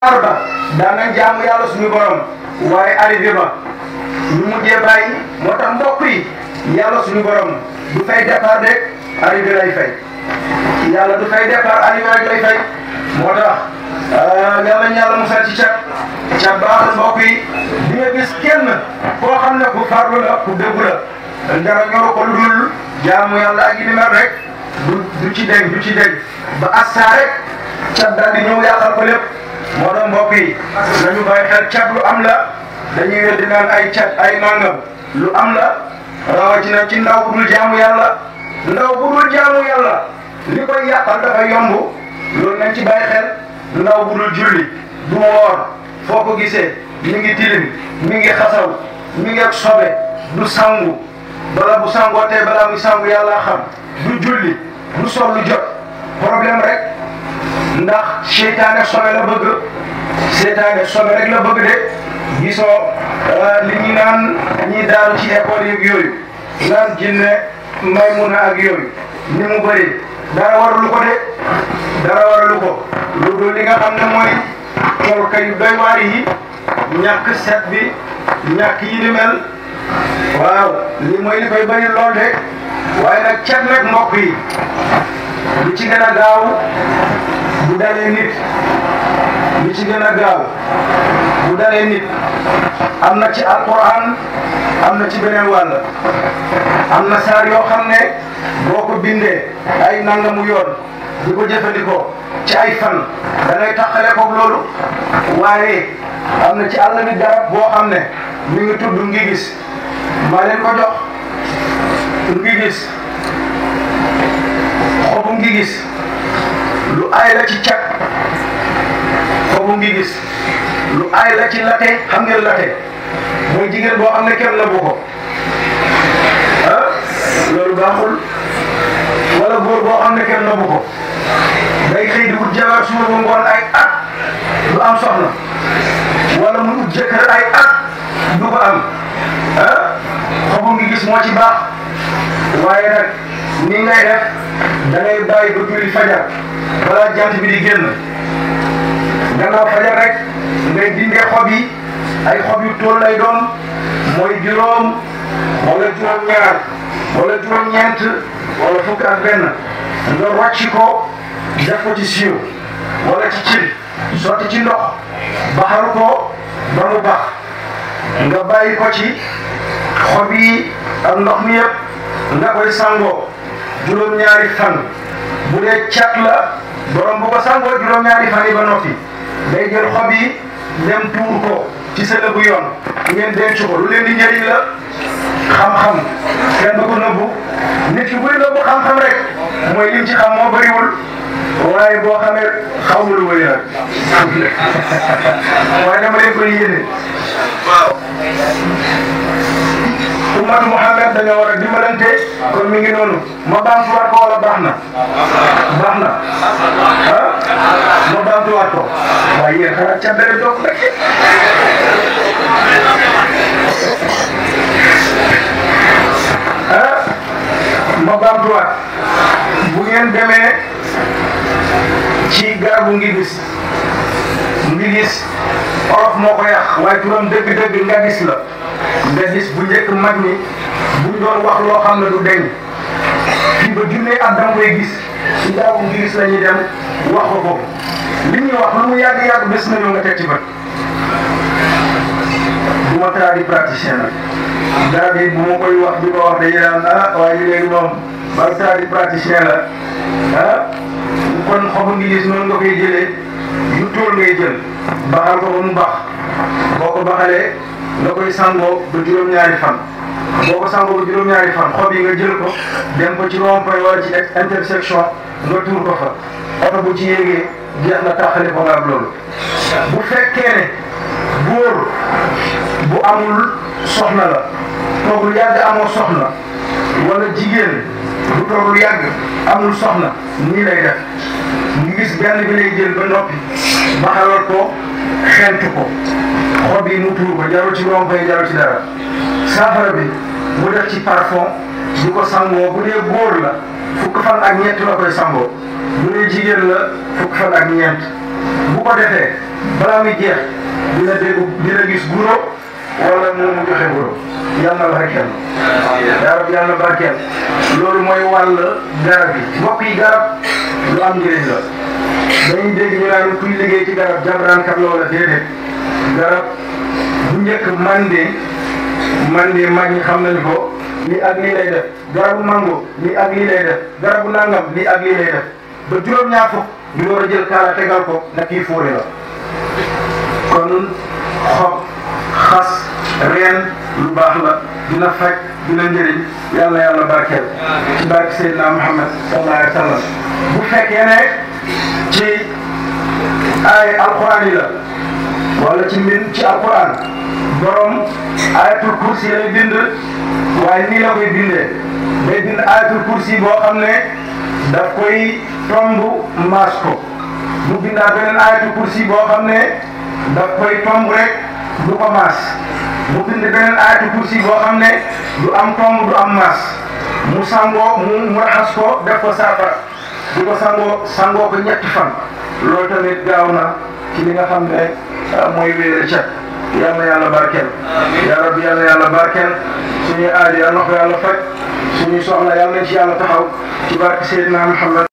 arba daanañ jaamu yàlla suñu borom waaye arrivé ba ñu mujjee bàyyi moo tax mbokk yi yàlla suñu borom du fay départ rek arrivé lay fay yàlla du fay départ arrivé rek lay fay moo tax yàlla ñu yàlla musal ci cat baaxul mbokk yi di nga gis kenn koo xam ne ku farlu la ku dëggu la dara ñoro ko lu dul jaamu yàlla ak yi ni mel rek du ci dégg ba assa rek cat daal di ñëw yàqal ko lépp moo doon mbokk yi nañu bàyyi xel cat lu am la dañuy weddi naan ay cat ay nangam lu am la rawatina ci ndaw bu dul jaamu yàlla li koy yàqal dafa yomb loolu nañ ci bàyyi xel ndaw bu dul julli du woor foo ko gisee mi ngi tilim mi ngi xasaw mi ngi ak sobe du sangu bala bu sangoo tey balaa muy sangu yàlla xam du julli du sol lu jot problème rek ndax seytaane sobe la bëgg seytaane sobe rek la bëgg de gisoo li ñu naan ñi daaru ci école yeeg yooyu naan jinne maymuna ak yooyu ni mu bëri dara waralu ko lu dul li nga xam ne mooy tolka yu doy waar yi ñàkk set bi ñàkk yi di mel waaw li mooy li koy bëri lool de waaye nag cet nag mbokk yi li ci gën a gaaw bu dalee nit li ci gën a gaaw bu dalee nit am na ci alquran am na ci beneen wàll am na saar yoo xam ne boo ko bindee ay nangamu yoon di ko jëfandikoo ci ay fan da ngay taxale ko loolu waaye am na ci àll bi garab boo xam ne mi ngi tudd ngi gis maa leen ko jox ngi gis xobu ngi gis lu aay la ci cag xobu ngi gis lu aay la ci late xam ngeen late mooy jigéen boo xam ne kenn la bu ko loolu baaxul wala góor boo xam ne kenn la bu ko day xëy di wut jabar suba ba ngoon ay at du am soxna wala mu ut jëkkër ay at du ko am xobu ngi gis moo ci baax waaye nag ni ngay def da ngay bàyyi ba julli fajar balaa jant bi di génn gannaaw fajar rek ngay dindee xob yi ay xob yu tool lay doon mooy juróom wala juróom-ñaar wala juróom-ñeent wala fukk ak benn nga rocci ko def ko ci siiw wala ci cin sotti ci ndox baxal ko ba mu bax nga bàyyi ko ci xob yi ak ndox mi yëpp nga koy sangoo juróom-ñaari fan bu dee cat la borom bu ko sangoo juróom-ñaari fan yi ba noppi day jël xob yi dem tuur ko ci sa lëbu yoon ngeen denc ko lu leen di njëriñ la xam-xam kenn du ko nëbbu nit ki buy nëbbu xam-xam rek mooy lim ci xam moo bëriwul waaye boo xamee xaw ma lu bëri nag waaye dama leen koy yéene waaw. ummatu Muhammad dañoo war a dimbalante kon mi ngi noonu ma baamtuwaat ko wala baax na ma baamtuwaat ko waaye yéen xanaa ca dara doog rek ma baamtuwaat bu ngeen demee ci garabu ngi gis olof moo ko yàq waaye turam dëgg-dëgg nga gis la. nga gis bu njëkk mag ñi buñ doon wax loo xam ne du deñ fii ba junne at dama koy gis ci daawu ngi gis la ñuy dem wax ko foofu li ñuy wax lu mu yàgg bés na ñëw nga teg ci bët du ma tradipraticien nag dara bi bu ma koy wax di ko wax dañuy naan waaye léegi moom ba tradipraticien la kon xobu ngi gis noonu nga koy jëlee yu tóol ngay jël baxal ko ba mu baax boo ko baxalee nga koy sangoo ba juróom-ñaari fan boo ko sangoo ba juróom-ñaari fan xob yi nga jël ko dem ko ci rond-point wala ci intersection nga tuur ko fa oto bu ci yéegee jeex na taxale ko nga ak loolu. bu fekkee ne góor bu amul soxna la toog lu yàgg amoo soxna wala jigéen bu toog lu yàgg amul soxna nii lay def ñu gis benn bi lay jël ba noppi baxalal ko xentu ko. xob yi mu tuur ko jarul ci rond-point jarul ci dara saafara bi mu def ci parfum di ko sangoo bu dee góor la fukk fan ak ñeent la koy sangoo bu dee jigéen la fukk fan ak ñeent bu ko defee balaa muy jeex dina gis guro wala moom mu joxe guro yàlla na barkeel yaa rabbi yàlla na barkeel loolu mooy wàll garab yi mbokk yi garab lu am njëriñ la dañuy dégg ñu naan kuy liggéey ci garab jabraankat la wala déedéet garab bu njëkk mande mag ñi xam nañu ko lii ak lii lay def garabu mango lii ak lii lay def garabu nangam lii ak lii lay def ba juróom-ñaar fukk ñu war a jël kaala tegal ko na kii fóore la kon xob xas reen lu baax la dina faj dina njëriñ yàlla yàlla barkeel ci barke Seydina Muhammad sallallahu alayhi wa sallam bu fekkee ne ci ay alquran yi la wala ci alquran borom ayatul kursi lay bind waaye nii la koy bindee day bind ayatul kursi boo xam ne daf koy tomb maas ko mu bindaa beneen ayatul kursi boo xam ne daf koy tomb rek du ko maas mu bind beneen ayatul kursi boo xam ne du am tomb du am maas mu sangoo mu raxas ko def ko saafara di ko sangoo ko ñetti fan loolu tamit gaaw na ci li nga xam ne mooy wéere cet yàlla yàlla barkeel yaa rabbi yàlla yàlla barkeel suñuy aadi yàlla na ko yàlla faj suñuy soxla yàlla nañ ci yàlla taxaw ci barke Seydina Muhammad